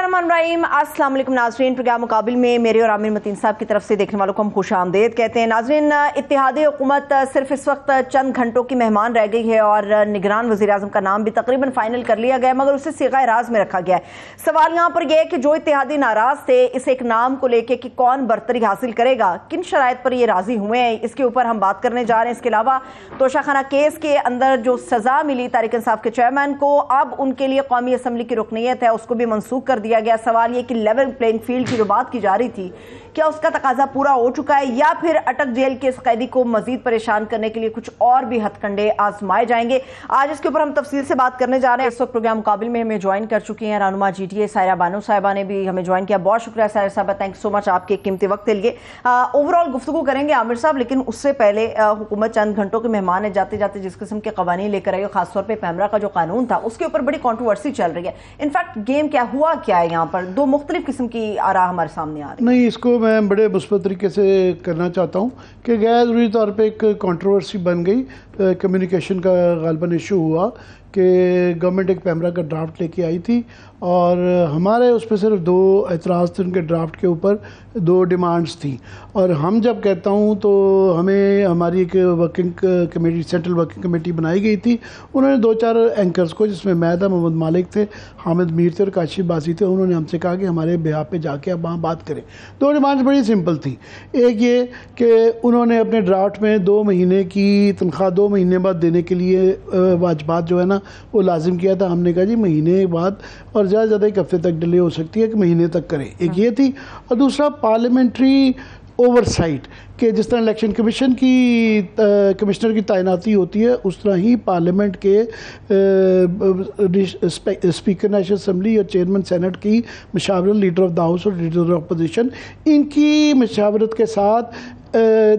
बिस्मिल्लाहिर्रहमानिर्रहीम। अस्सलाम वालेकुम नाज़रीन, प्रोग्राम मुकाबिल में मेरे और आमिर मतीन साहब की तरफ से देखने वालों को हम खुश आमदेद कहते हैं। नाज़रीन, इत्तेहादी हुकूमत सिर्फ इस वक्त चंद घंटों की मेहमान रह गई है और निगरान वज़ीर आज़म का नाम भी तकरीबन फाइनल कर लिया गया, मगर उसे सिगाए राज में रखा गया है। सवाल यहाँ पर यह है कि जो इत्तेहादी नाराज थे इस एक नाम को लेकर कि कौन बरतरी हासिल करेगा, किन शराइत पर ये राजी हुए हैं, इसके ऊपर हम बात करने जा रहे हैं। इसके अलावा तोशाखाना केस के अंदर जो सजा मिली तारिक इंसाफ के चेयरमैन को, अब उनके लिए कौमी असम्बली की रुकनीयत है उसको भी मनसूख कर दिया गया। सवाल ये कि लेवल प्लेइंग फील्ड की जो बात की जा रही थी, क्या उसका तकाजा पूरा हो चुका है या फिर अटक जेल के इस कैदी को मजीद परेशान करने के लिए कुछ और भी हथकंडे आजमाए जाएंगे? आज इसके ऊपर हम तफसील से बात करने जा रहे हैं। इस वक्त प्रोग्राम मुकाबिल में हमें ज्वाइन कर चुकी हैं रहनुमा GTA सायरा बानो साहिबा ने भी हमें ज्वाइन किया। बहुत शुक्रिया सायरा साहबा, थैंक सो मच आपके कीमती वक्त के लिए। ओवरऑल गुफ्तगू करेंगे आमिर साहब, लेकिन उससे पहले हुकूमत चंद घंटों के मेहमान है, जाते जाते जिस किस्म के कवानीन लेकर आई, खासतौर पर पैमरा का जो कानून था उसके ऊपर बड़ी कॉन्ट्रोवर्सी चल रही है। इनफैक्ट गेम क्या हुआ क्या है, यहाँ पर दो मुख्तलिफ किस्म की आरा हमारे सामने आ रही है। नहीं, इसको मैं बड़े मुस्बत तरीके से करना चाहता हूँ कि गैर ज़रूरी तौर पे एक कंट्रोवर्सी बन गई। कम्युनिकेशन का गालबन इशू हुआ कि गवर्नमेंट एक पैमरा का ड्राफ्ट लेके आई थी और हमारे उस पर सिर्फ दो एतराज़ थे उनके ड्राफ्ट के ऊपर, दो डिमांड्स थी। और हम जब कहता हूँ तो हमें हमारी एक working committee, central working committee बनाई गई थी। उन्होंने दो चार एंकर्स को, जिसमें मैं था, मोहम्मद मालिक थे, हामिद मीर थे और काशिफ बासी थे, उन्होंने हमसे कहा कि हमारे बिहाफ पे जाके आप वहाँ बात करें। दो डिमांड्स बड़ी सिंपल थी। एक ये कि उन्होंने अपने ड्राफ्ट में 2 महीने की तनख्वाह 2 महीने बाद देने के लिए वाजबात जो है ना वो लाजिम किया था। हमने कहा जी महीने बाद और ज़्यादा से ज़्यादा एक हफ्ते तक डिले हो सकती है कि महीने तक करें, एक ये थी। और दूसरा पार्लियामेंट्री ओवरसाइट कि जिस तरह इलेक्शन कमीशन की कमिश्नर की तैनाती होती है उस तरह ही पार्लियामेंट के स्पीकर नेशनल असम्बली और चेयरमैन सेनेट की मशावरत, लीडर ऑफ द हाउस और लीडर ऑफ अपोजिशन, इनकी मशावरत के साथ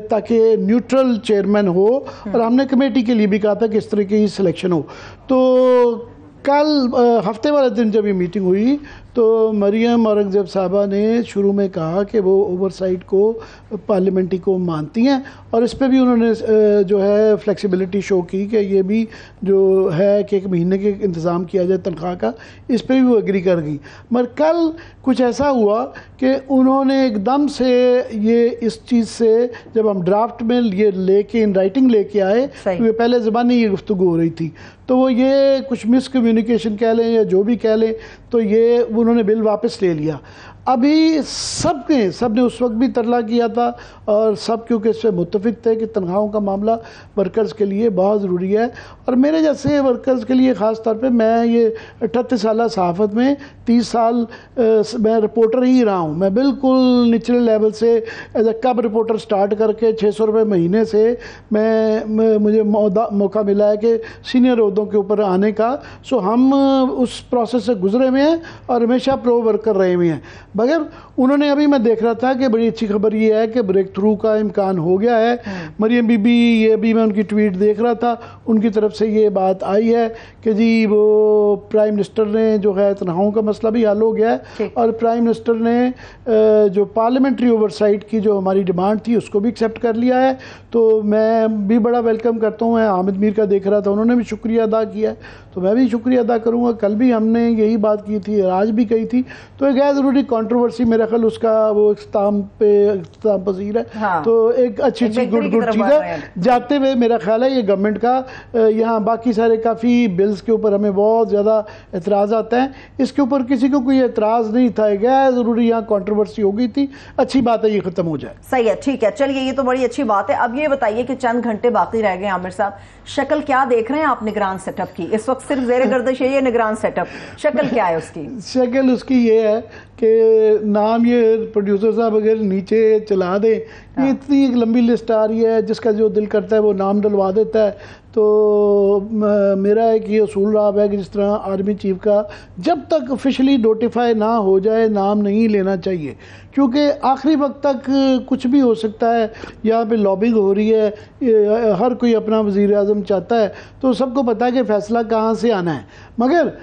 ताकि न्यूट्रल चेयरमैन हो। और हमने कमेटी के लिए भी कहा था कि इस तरह की सिलेक्शन हो। तो कल हफ्ते वाले दिन जब ये मीटिंग हुई तो मरियम औरंगज़ेब साहबा ने शुरू में कहा कि वो ओवरसाइट को पार्लियामेंट्री को मानती हैं और इस पर भी उन्होंने जो है फ्लेक्सिबिलिटी शो की कि ये भी जो है कि 1 महीने के इंतज़ाम किया जाए तनख्वाह का, इस पर भी वो एग्री कर गई। मगर कल कुछ ऐसा हुआ कि उन्होंने एकदम से ये इस चीज़ से, जब हम ड्राफ्ट में ये लेके इन राइटिंग लेके आए, क्योंकि पहले ज़बानी ये गुफ्तगू हो रही थी, तो वो ये कुछ मिसकम्युनिकेशन कह लें या जो भी कह लें, तो ये उन्होंने बिल वापस ले लिया। अभी सब ने उस वक्त भी तरला किया था और सब क्योंकि इस पर मुत्तफिक थे कि तनख्वाहों का मामला वर्कर्स के लिए बहुत ज़रूरी है। और मेरे जैसे वर्कर्स के लिए ख़ास तौर पे, मैं ये 38 साल सहाफ़त में 30 साल मैं रिपोर्टर ही रहा हूँ। मैं बिल्कुल निचले लेवल से एज ए कब रिपोर्टर स्टार्ट करके 600 रुपये महीने से मुझे मौका मिला है कि सीनियर ओहदों के ऊपर आने का। सो हम उस प्रोसेस से गुजरे हुए हैं और हमेशा प्रो वर्कर रहे हुए हैं। मगर उन्होंने, अभी मैं देख रहा था कि बड़ी अच्छी खबर ये है कि ब्रेक थ्रू का इम्कान हो गया है। मरियम बीबी, ये अभी मैं उनकी ट्वीट देख रहा था, उनकी तरफ से ये बात आई है कि जी वो प्राइम मिनिस्टर ने जो है तनख्वाहों का मसला भी हल हो गया है और प्राइम मिनिस्टर ने जो पार्लियामेंट्री ओवरसाइट की जो हमारी डिमांड थी उसको भी एक्सेप्ट कर लिया है। तो मैं भी बड़ा वेलकम करता हूँ। मैं हामिद मीर का देख रहा था, उन्होंने भी शुक्रिया अदा किया है, तो मैं भी शुक्रिया अदा करूँगा। कल भी हमने यही बात की थी, आज भी कही थी। तो एक गैर ज़रूरी कंट्रोवर्सी, मेरा ख्याल उसका वो इख्तिताम पजीर है। हाँ। तो एक अच्छी गुड चीज़ है। जाते हुए मेरा ख्याल है ये गवर्नमेंट का, यहाँ बाकी सारे काफ़ी बिल्स के ऊपर हमें बहुत ज़्यादा एतराज़ आता है, इसके ऊपर किसी को कोई एतराज़ नहीं था। गैर ज़रूरी यहाँ कंट्रोवर्सी हो गई थी, अच्छी बात है ये ख़त्म हो जाए। सही है, ठीक है, चलिए ये तो बड़ी अच्छी बात है। अब ये बताइए कि चंद घंटे बाकी रह गए आमिर साहब, शक्ल क्या देख रहे हैं आप निगरान सेटअप की? इस वक्त सिर्फ ज़ेरे गर्दिश है ये निगरान सेटअप, शक्ल क्या है उसकी? शक्ल उसकी ये है कि नाम ये प्रोड्यूसर साहब अगर नीचे चला दें, ये इतनी एक लंबी लिस्ट आ रही है, जिसका जो दिल करता है वो नाम डलवा देता है। तो मेरा एक ये असूल रहा है कि जिस तरह आर्मी चीफ का जब तक ऑफिशियली नोटिफाई ना हो जाए नाम नहीं लेना चाहिए, क्योंकि आखिरी वक्त तक कुछ भी हो सकता है। यहाँ पे लॉबिंग हो रही है, हर कोई अपना वज़ीर आज़म चाहता है, तो सबको पता है कि फ़ैसला कहाँ से आना है। मगर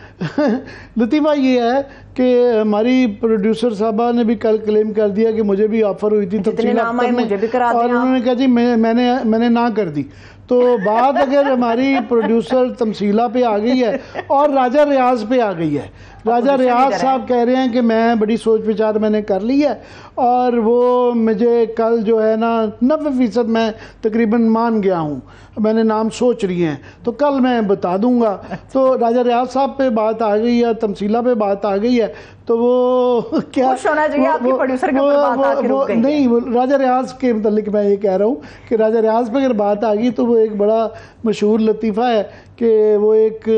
लतीफ़ा ये है कि हमारी प्रोड्यूसर साहबा ने भी कल क्लेम कर दिया कि मुझे भी ऑफ़र हुई थी तफसील और उन्होंने कहा जी मैंने ना कर दी। तो बात अगर हमारी प्रोड्यूसर तमसीला पे आ गई है और राजा रियाज पे आ गई है, राजा रियाज साहब कह रहे हैं कि मैं बड़ी सोच विचार मैंने कर ली है और वो मुझे कल जो है ना 90% मैं तकरीबन मान गया हूँ, मैंने नाम सोच लिए हैं तो कल मैं बता दूंगा। तो राजा रियाज साहब पे बात आ गई है, तमसीला पे बात आ गई है, तो वो क्या होना चाहिए आपके प्रोड्यूसर के ऊपर बात आके रुक गई है। नहीं, राजा रियाज के मतलब मैं ये कह रहा हूँ कि राजा रियाज पे अगर बात आ गई तो वो एक बड़ा मशहूर लतीफ़ा है कि वो एक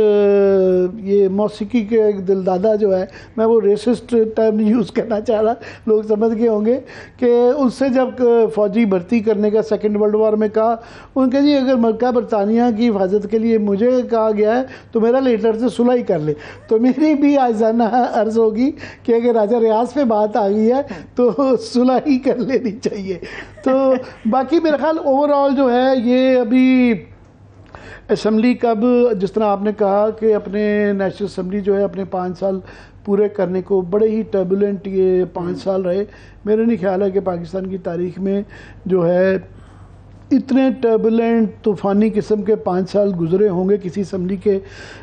ये मौसीकी के एक दिलदादा जो है, मैं वो रेसिस्ट टर्म यूज़ करना चाह रहा, लोग समझ गए होंगे, कि उससे जब फ़ौजी भर्ती करने का सेकेंड वर्ल्ड वॉर में कहा, उनके जी अगर मक्का बरतानिया की हिफाजत के लिए मुझे कहा गया है तो मेरा लेटर से सुलह ही कर ले। तो मेरी भी आजाना अर्ज़ होगी कि अगर राजा रियाज पे बात आ गई है तो सुलह ही कर लेनी चाहिए। तो बाकी मेरा ख्याल ओवरऑल जो है ये अभी असम्बली कब, जिस तरह आपने कहा कि अपने नेशनल असम्बली जो है अपने 5 साल पूरे करने को बड़े ही टर्बुलेंट ये 5 साल रहे। मेरा नहीं ख्याल है कि पाकिस्तान की तारीख में जो है इतने टर्बुलेंट तूफ़ानी किस्म के 5 साल गुजरे होंगे किसी असम्बली के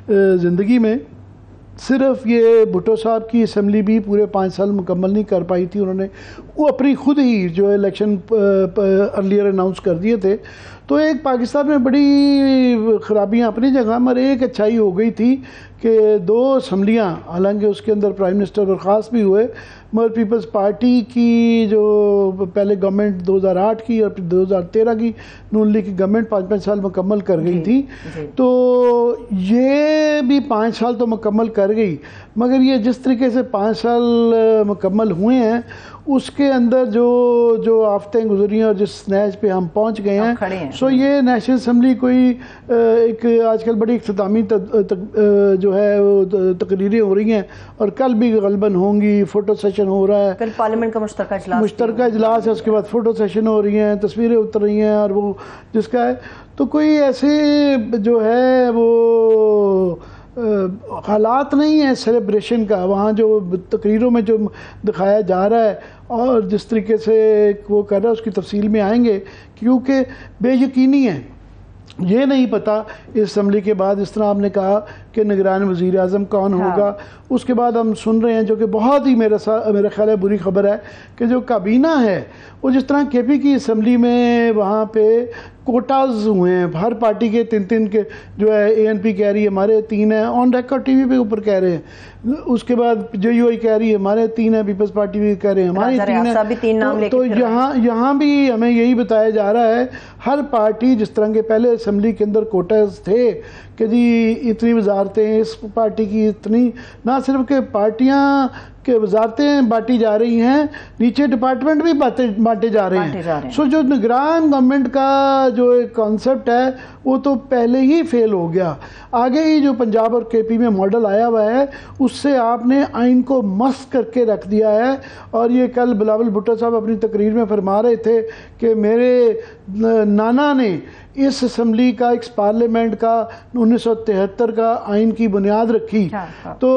ज़िंदगी में। सिर्फ ये भुट्टो साहब की असम्बली भी पूरे 5 साल मुकम्मल नहीं कर पाई थी, उन्होंने वो अपनी खुद ही जो इलेक्शन अर्लियर अनाउंस कर दिए थे। तो एक पाकिस्तान में बड़ी ख़राबियाँ अपनी जगह, मगर एक अच्छाई हो गई थी कि 2 असम्बलियाँ, हालांकि उसके अंदर प्राइम मिनिस्टर बर्खास्त भी हुए, मगर पीपल्स पार्टी की जो पहले गवर्नमेंट 2008 की और फिर 2013 की नून लीग की गवर्नमेंट 5-5 साल मुकम्मल कर गई थी। तो ये भी 5 साल तो मुकम्मल कर गई, मगर ये जिस तरीके से 5 साल मुकम्मल हुए हैं उसके अंदर जो आफतें गुजरी हैं और जिस स्नैच पे हम पहुंच गए हैं, सो ये नेशनल असम्बली कोई एक आजकल बड़ी इख्तितामी जो है वो तकरीरें हो रही हैं और कल भी गलबन होंगी, फ़ोटो सेशन हो रहा है, कल पार्लियामेंट का मुश्तरका इजलास है, उसके बाद फ़ोटो सेशन हो रही हैं, तस्वीरें उतर रही हैं और वो जिसका है तो कोई ऐसे जो है वो हालात नहीं है सेलिब्रेशन का वहाँ जो तकरीरों में जो दिखाया जा रहा है और जिस तरीके से वो कर रहा है उसकी तफसील में आएंगे, क्योंकि बेयकीनी है, ये नहीं पता इस असम्बली के बाद, इस तरह आपने कहा कि निगरान वज़ीर आज़म कौन होगा। उसके बाद हम सुन रहे हैं जो कि बहुत ही मेरा ख्याल है बुरी खबर है कि जो काबीना है वो जिस तरह केपी की असम्बली में वहाँ पे कोटाज हुए हैं, हर पार्टी के 3-3 के जो है ANP कह रही है हमारे 3 हैं, ऑन रिकॉर्ड TV पे ऊपर कह रहे हैं, उसके बाद JUI कह रही है हमारे 3 हैं, पीपल्स पार्टी भी कह रहे हैं हमारे 3 हैं। तो यहाँ भी हमें यही बताया जा रहा है हर पार्टी जिस तरह के पहले असम्बली के अंदर कोटाज थे कि जी इतनी वजारतें इस पार्टी की, इतनी ना सिर्फ के पार्टियाँ के वजारतें बांटी जा रही हैं, नीचे डिपार्टमेंट भी बांटे जा रहे हैं। सो जो निगरान गवर्नमेंट का जो एक कॉन्सेप्ट है वो तो पहले ही फेल हो गया। आगे ही जो पंजाब और KP में मॉडल आया हुआ है उससे आपने आइन को मस्त करके रख दिया है। और ये कल बिलावल भुट्टो साहब अपनी तकरीर में फरमा रहे थे कि मेरे नाना ने इस असम्बली का, इस पार्लियामेंट का 1973 का आइन की बुनियाद रखी। तो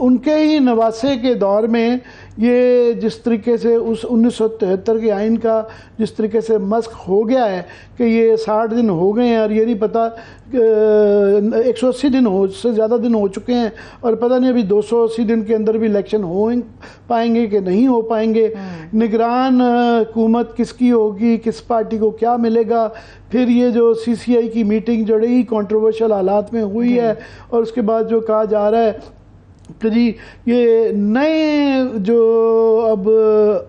उनके ही नवासे के दौर में ये जिस तरीके से उस 1973 के आइन का जिस तरीके से मस्क हो गया है कि ये 60 दिन हो गए हैं और ये नहीं पता 180 दिन से ज़्यादा दिन हो चुके हैं और पता नहीं अभी 280 दिन के अंदर भी इलेक्शन हो पाएंगे कि नहीं हो पाएंगे। निगरान हुकूमत किसकी होगी, किस पार्टी को क्या मिलेगा। फिर ये जो CCI की मीटिंग जो ही कंट्रोवर्शियल हालात में हुई है और उसके बाद जो कहा जा रहा है कि जी ये नए जो अब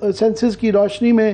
सेंसस की रोशनी में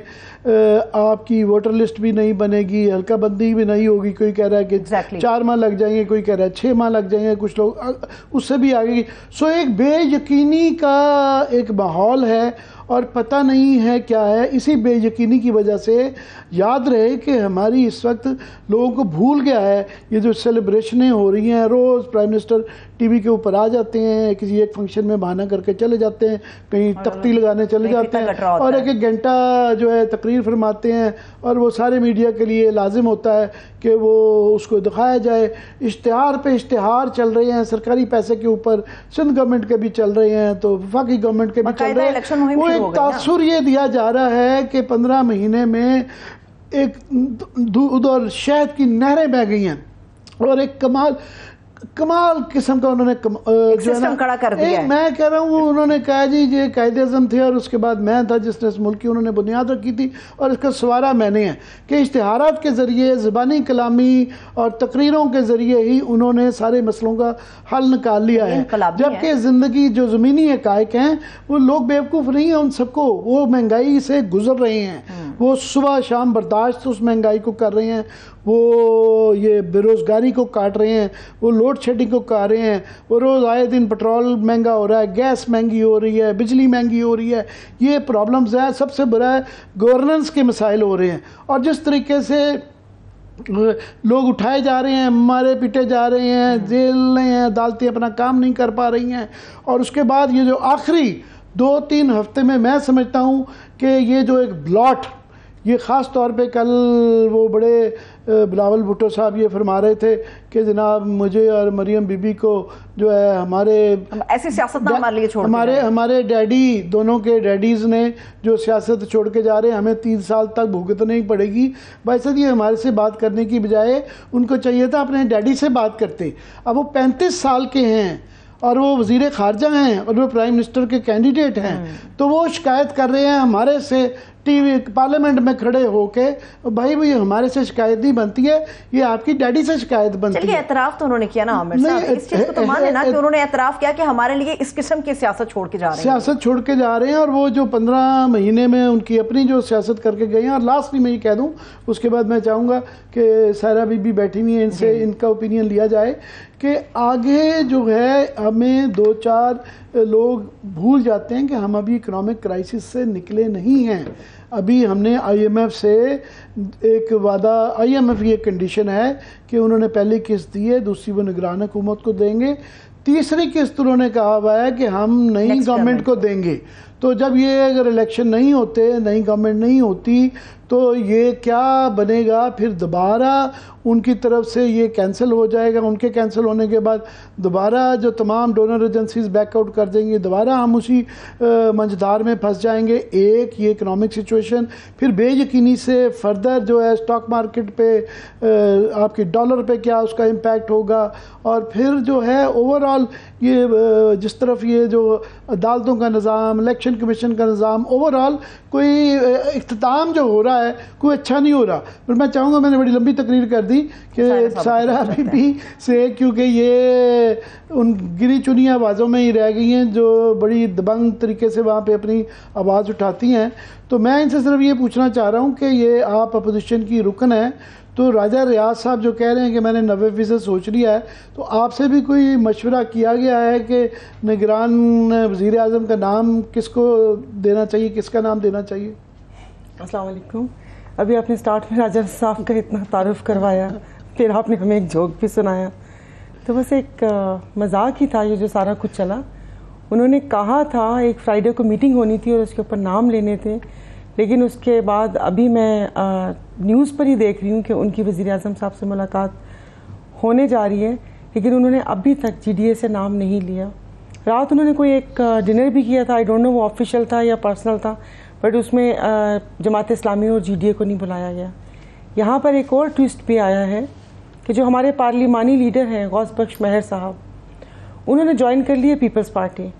आपकी वोटर लिस्ट भी नहीं बनेगी, हल्का बंदी भी नहीं होगी। कोई कह रहा है कि 4 माह लग जाएंगे, कोई कह रहा है 6 माह लग जाएंगे, कुछ लोग उससे भी आगे। सो एक बेयकीनी का एक माहौल है और पता नहीं है क्या है। इसी बेयकीनी की वजह से याद रहे कि हमारी इस वक्त लोगों को भूल गया है ये जो सेलिब्रेशनें हो रही हैं, रोज़ प्राइम मिनिस्टर TV के ऊपर आ जाते हैं, किसी एक फंक्शन में बहाना करके चले जाते हैं, कहीं तख्ती लगाने चले जाते हैं और 1-1 घंटा जो है तकरीर फरमाते हैं और वो सारे मीडिया के लिए लाजिम होता है कि वो उसको दिखाया जाए। इश्तिहार पे इश्तिहार चल रहे हैं सरकारी पैसे के ऊपर, सिंध गवर्नमेंट के भी चल रहे हैं तो वफाकी गवर्नमेंट के भी चल रहे हैं। वो एक तासुर ये दिया जा रहा है कि 15 महीने में एक दूध और शहद की नहरें बह गई हैं और एक कमाल कमाल किस्म का उन्होंने सिस्टम खड़ा कर दिया है। मैं कह रहा हूँ उन्होंने कहा जी ये कायदे-ए-आज़म थे और उसके बाद मैं था जिसने इस मुल्क की उन्होंने बुनियाद रखी थी और इसका सवारा मैंने है कि इश्तिहारात के ज़रिए ज़बानी कलामी और तकरीरों के ज़रिए ही उन्होंने सारे मसलों का हल निकाल लिया है, जबकि ज़िंदगी जो ज़मीनी हक़ाइक़ हैं वो लोग बेवकूफ़ नहीं हैं, उन सबको वो महंगाई से गुजर रहे हैं, वो सुबह शाम बर्दाश्त उस महंगाई को कर रहे हैं, वो ये बेरोज़गारी को काट रहे हैं, वो लोड शेडिंग को काट रहे हैं, वो रोज़ आए दिन पेट्रोल महंगा हो रहा है, गैस महंगी हो रही है, बिजली महंगी हो रही है, ये प्रॉब्लम्स हैं। सबसे बड़ा है गवर्नेंस के मसाइल हो रहे हैं और जिस तरीके से लोग उठाए जा रहे हैं, मारे पीटे जा रहे हैं, जेल में हैं, अदालतें अपना काम नहीं कर पा रही हैं और उसके बाद ये जो आखिरी 2-3 हफ्ते में मैं समझता हूँ कि ये जो एक ब्लॉट, ये ख़ास तौर पे कल वो बड़े बिलावल भुट्टो साहब ये फरमा रहे थे कि जनाब मुझे और मरियम बीबी को जो है हमारे ऐसी सियासत ना हमारे लिए छोड़ हमारे डैडी, दोनों के डैडीज़ ने जो सियासत छोड़ के जा रहे हैं, हमें 3 साल तक भुगतनी पड़ेगी। भाई साहब ये हमारे से बात करने की बजाय उनको चाहिए था अपने डैडी से बात करते। अब वो 35 साल के हैं और वो वज़ीर ख़ारजा हैं और वो प्राइम मिनिस्टर के कैंडिडेट हैं, तो वो शिकायत कर रहे हैं हमारे से टीवी पार्लियामेंट में खड़े होके, भाई ये हमारे से शिकायत नहीं बनती है, ये आपकी डैडी से शिकायत बनती है। एतराफ़ तो उन्होंने किया ना आमिर साहब, इस चीज़ को तो मान लेना कि उन्होंने एतराफ़ किया कि हमारे लिए इस किस्म की सियासत छोड़ के जा रहे हैं, सियासत छोड़ के जा रहे हैं और वो जो 15 महीने में उनकी अपनी जो सियासत करके गए हैं। और लास्ट में ये कह दूँ, उसके बाद मैं चाहूँगा कि सायरा बीबी बैठी हुई हैं, इनसे इनका ओपिनियन लिया जाए कि आगे जो है हमें 2-4 लोग भूल जाते हैं कि हम अभी इकोनॉमिक क्राइसिस से निकले नहीं हैं। अभी हमने IMF से एक वादा, IMF ये कंडीशन है कि उन्होंने पहली किस्त दी है, दूसरी वो निगरान हुकूमत को देंगे, तीसरी किस्त उन्होंने कहा हुआ है कि हम नई गवर्नमेंट को देंगे। तो जब ये अगर इलेक्शन नहीं होते, नई गवर्नमेंट नहीं होती, तो ये क्या बनेगा, फिर दोबारा उनकी तरफ से ये कैंसिल हो जाएगा, उनके कैंसिल होने के बाद दोबारा जो तमाम डोनर एजेंसीज बैकआउट कर देंगी, दोबारा हम उसी मंझधार में फंस जाएंगे। एक ये इकनॉमिक सिचुएशन, फिर बेयकीनी से फर्दर जो है स्टॉक मार्केट पे आपकी डॉलर पे क्या उसका इम्पैक्ट होगा, और फिर जो है ओवरऑल ये जिस तरफ ये जो अदालतों का निज़ाम, इलेक्शन कमीशन का निज़ाम, ओवरऑल कोई इख्तिताम जो हो रहा है कोई अच्छा नहीं हो रहा। पर मैं चाहूँगा, मैंने बड़ी लंबी तकरीर कर दी कि सायरा बीबी से, क्योंकि ये उन गिनी चुनी आवाज़ों में ही रह गई हैं जो बड़ी दबंग तरीके से वहाँ पे अपनी आवाज़ उठाती हैं। तो मैं इनसे सिर्फ ये पूछना चाह रहा हूँ कि ये आप अपोजिशन की रुकन है, तो राजा रियाज साहब जो कह रहे हैं कि मैंने 90% सोच लिया है, तो आपसे भी कोई मशवरा किया गया है कि निगरान वज़ीर आज़म का नाम किसको देना चाहिए, किसका नाम देना चाहिए? अस्सलाम वालेकुम। अभी आपने स्टार्ट में राजा साहब का इतना तारुफ करवाया, फिर आपने हमें एक जोक भी सुनाया, तो बस एक मजाक ही था ये जो सारा कुछ चला। उन्होंने कहा था एक फ्राइडे को मीटिंग होनी थी और उसके ऊपर नाम लेने थे, लेकिन उसके बाद अभी मैं न्यूज़ पर ही देख रही हूँ कि उनकी वज़ीर आज़म साहब से मुलाकात होने जा रही है, लेकिन उन्होंने अभी तक GDA से नाम नहीं लिया। रात उन्होंने कोई एक डिनर भी किया था, आई डोंट नो वो ऑफिशियल था या पर्सनल था, बट उसमें जमात इस्लामी और GDA को नहीं बुलाया गया। यहाँ पर एक और ट्विस्ट भी आया है कि जो हमारे पार्लिमानी लीडर हैं गौस बख्श महर साहब, उन्होंने ज्वाइन कर लिया पीपल्स पार्टी।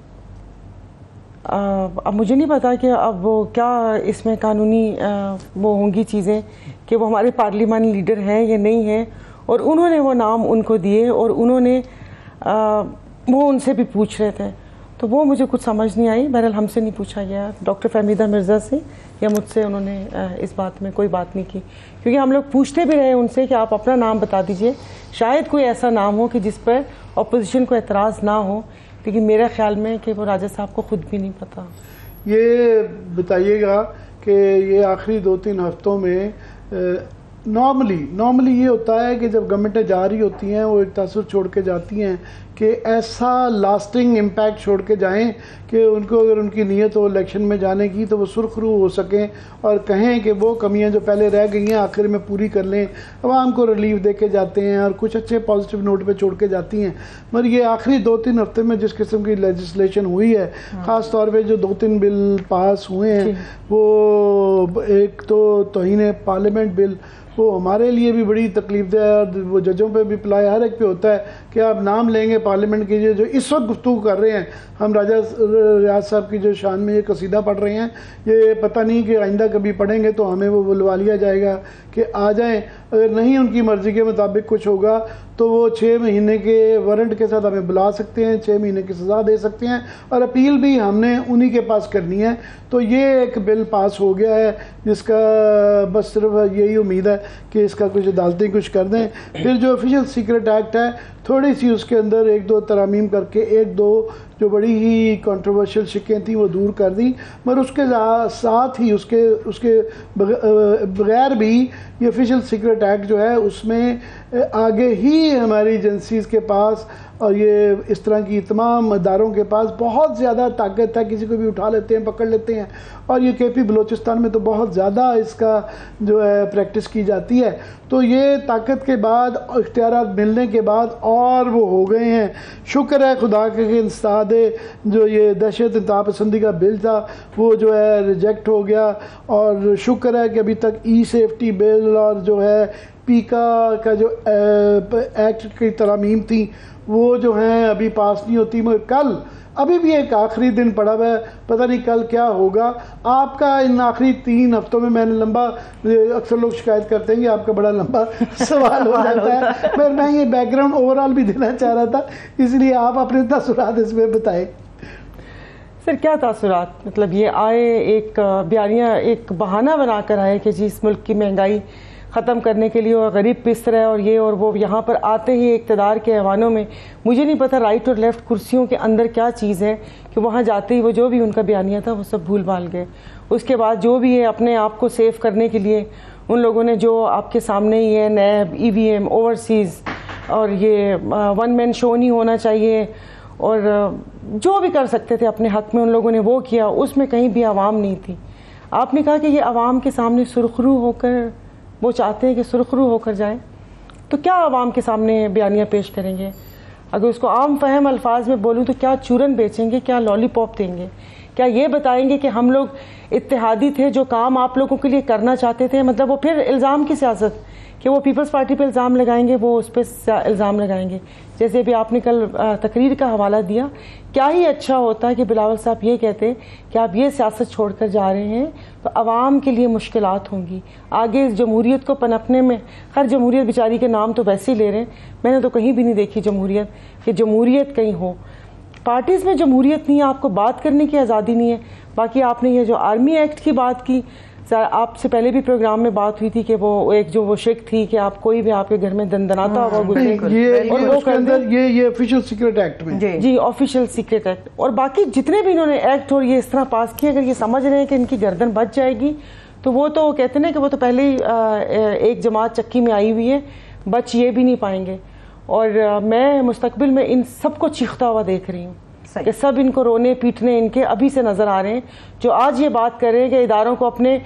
अब मुझे नहीं पता कि अब वो क्या इसमें कानूनी वो होंगी चीज़ें कि वो हमारे पार्लिमानी लीडर हैं या नहीं हैं, और उन्होंने वो नाम उनको दिए और उन्होंने वो उनसे भी पूछ रहे थे, तो वो मुझे कुछ समझ नहीं आई। बहरहाल हमसे नहीं पूछा गया, डॉक्टर फहमीदा मिर्ज़ा से या मुझसे उन्होंने इस बात में कोई बात नहीं की, क्योंकि हम लोग पूछते भी रहे उनसे कि आप अपना नाम बता दीजिए, शायद कोई ऐसा नाम हो कि जिस पर अपोजिशन को एतराज़ ना हो, लेकिन मेरा ख्याल में कि वो राजा साहब को खुद भी नहीं पता। ये बताइएगा कि ये आखिरी 2-3 हफ्तों में नॉर्मली ये होता है कि जब गवर्नमेंटें जा रही होती हैं वो एक तासुर छोड़ के जाती हैं कि ऐसा लास्टिंग इम्पैक्ट छोड़ के जाएं कि उनको अगर उनकी नीयत हो इलेक्शन में जाने की तो वो सुरखरू हो सकें और कहें कि वो कमियां जो पहले रह गई हैं आखिर में पूरी कर लें। आवाम को रिलीफ दे के जाते हैं और कुछ अच्छे पॉजिटिव नोट पे छोड़ के जाती हैं। मगर ये आखिरी 2-3 हफ्ते में जिस किस्म की लेजिस्लेशन हुई है, ख़ास तौर पे जो 2-3 बिल पास हुए हैं, वो एक तो तौहीन पार्लियामेंट बिल, वो हमारे लिए भी बड़ी तकलीफ दे है और वो जजों पे भी अप्लाई हर एक पे होता है कि आप नाम लेंगे पार्लियामेंट की जो इस वक्त गुफ्तगू कर रहे हैं। हम राजा रियाज साहब की जो शान में ये कसीदा पढ़ रहे हैं, ये पता नहीं कि आइंदा कभी पढ़ेंगे तो हमें वो बुलवा लिया जाएगा कि आ जाएं। अगर नहीं उनकी मर्ज़ी के मुताबिक कुछ होगा तो वो 6 महीने के वारंट के साथ हमें बुला सकते हैं, 6 महीने की सज़ा दे सकते हैं और अपील भी हमने उन्हीं के पास करनी है। तो ये एक बिल पास हो गया है जिसका बस सिर्फ यही उम्मीद है कि इसका कुछ अदालतें कुछ कर दें। फिर जो ऑफिशियल सीक्रेट एक्ट है, थोड़ी सी उसके अंदर 1-2 तरमीम करके 1-2 जो बड़ी ही कंट्रोवर्शियल शिकें थी वो दूर कर दी, मगर उसके साथ ही उसके बगैर भी ये ऑफिशियल सीक्रेट एक्ट जो है उसमें आगे ही हमारी एजेंसीज़ के पास और ये इस तरह की तमाम इदारों के पास बहुत ज़्यादा ताकत है, किसी को भी उठा लेते हैं, पकड़ लेते हैं। और ये KP बलूचिस्तान में तो बहुत ज़्यादा इसका जो है प्रैक्टिस की जाती है। तो ये ताकत के बाद इख्तियारात मिलने के बाद और वो हो गए हैं। शुक्र है खुदा के इंसाद जो ये दहशत इंतहा पसंदी का बिल था वो जो है रिजेक्ट हो गया और शुक्र है कि अभी तक ई-सेफ्टी बिल और जो है पीका का जो एक्ट की तरमीम थी वो जो हैं अभी पास नहीं होती। मगर कल अभी भी एक आखिरी दिन पड़ा हुआ है, पता नहीं कल क्या होगा। आपका इन आखिरी 3 हफ्तों में मैंने लंबा, अक्सर लोग शिकायत करते हैं कि आपका बड़ा लंबा सवाल हो जाता है, पर मैं ये बैकग्राउंड ओवरऑल भी देना चाह रहा था, इसलिए आप अपने तासुरात इसमें बताएं। सर क्या तासुरात, मतलब ये आए एक बयानिया, एक बहाना बनाकर आए कि जी इस मुल्क की महंगाई ख़त्म करने के लिए और गरीब पिस रहा है और ये और वो। यहाँ पर आते ही इक़्तिदार के ऐवानों में मुझे नहीं पता राइट और लेफ़्ट कुर्सियों के अंदर क्या चीज़ है कि वहाँ जाते ही वो जो भी उनका बयानिया था वो सब भूल भाल गए। उसके बाद जो भी है अपने आप को सेव करने के लिए उन लोगों ने जो आपके सामने ही है नैब, EVM, ओवरसीज़ और ये 1 मैन शो नहीं होना चाहिए और जो भी कर सकते थे अपने हक़ में उन लोगों ने वो किया। उसमें कहीं भी आवाम नहीं थी। आपने कहा कि ये आवाम के सामने सुरखरू होकर वो चाहते हैं कि सुरखरू होकर जाएं, तो क्या आवाम के सामने बयानिया पेश करेंगे? अगर उसको आम फहम अल्फाज में बोलूँ तो क्या चूरन बेचेंगे, क्या लॉलीपॉप देंगे? क्या ये बताएंगे कि हम लोग इत्तेहादी थे, जो काम आप लोगों के लिए करना चाहते थे? मतलब वो फिर इल्ज़ाम की सियासत कि वो पीपल्स पार्टी पे इल्ज़ाम लगाएंगे, वो उस पर इल्ज़ाम लगाएंगे। जैसे भी आपने कल तकरीर का हवाला दिया, क्या ही अच्छा होता है कि बिलावल साहब ये कहते कि आप ये सियासत छोड़कर जा रहे हैं तो आवाम के लिए मुश्किलात होंगी आगे इस जमहूरियत को पनपने में। हर जमहूरियत बेचारी के नाम तो वैसे ही ले रहे हैं, मैंने तो कहीं भी नहीं देखी जमहूरियत कि जमहूरियत कहीं हो। पार्टीज़ में जमहूरियत नहीं है, आपको बात करने की आज़ादी नहीं है। बाकी आपने ये जो आर्मी एक्ट की बात की, सर आपसे पहले भी प्रोग्राम में बात हुई थी कि वो एक जो वो शिक थी कि आप कोई भी आपके घर में दंदनाता होगा गुजरे ये उसके अंदर ये ऑफिशियल सीक्रेट एक्ट में जी ऑफिशियल सीक्रेट एक्ट और बाकी जितने भी इन्होंने एक्ट और ये इस तरह पास किए, अगर ये समझ रहे हैं कि इनकी गर्दन बच जाएगी तो वो तो कहते हैं कि वो तो पहले ही एक जमात चक्की में आई हुई है, बच ये भी नहीं पाएंगे। और मैं मुस्तकबिल में इन सबको चीखता हुआ देख रही हूँ कि सब इनको रोने पीटने इनके अभी से नज़र आ रहे हैं। जो आज ये बात कर रहे हैं कि इदारों को अपने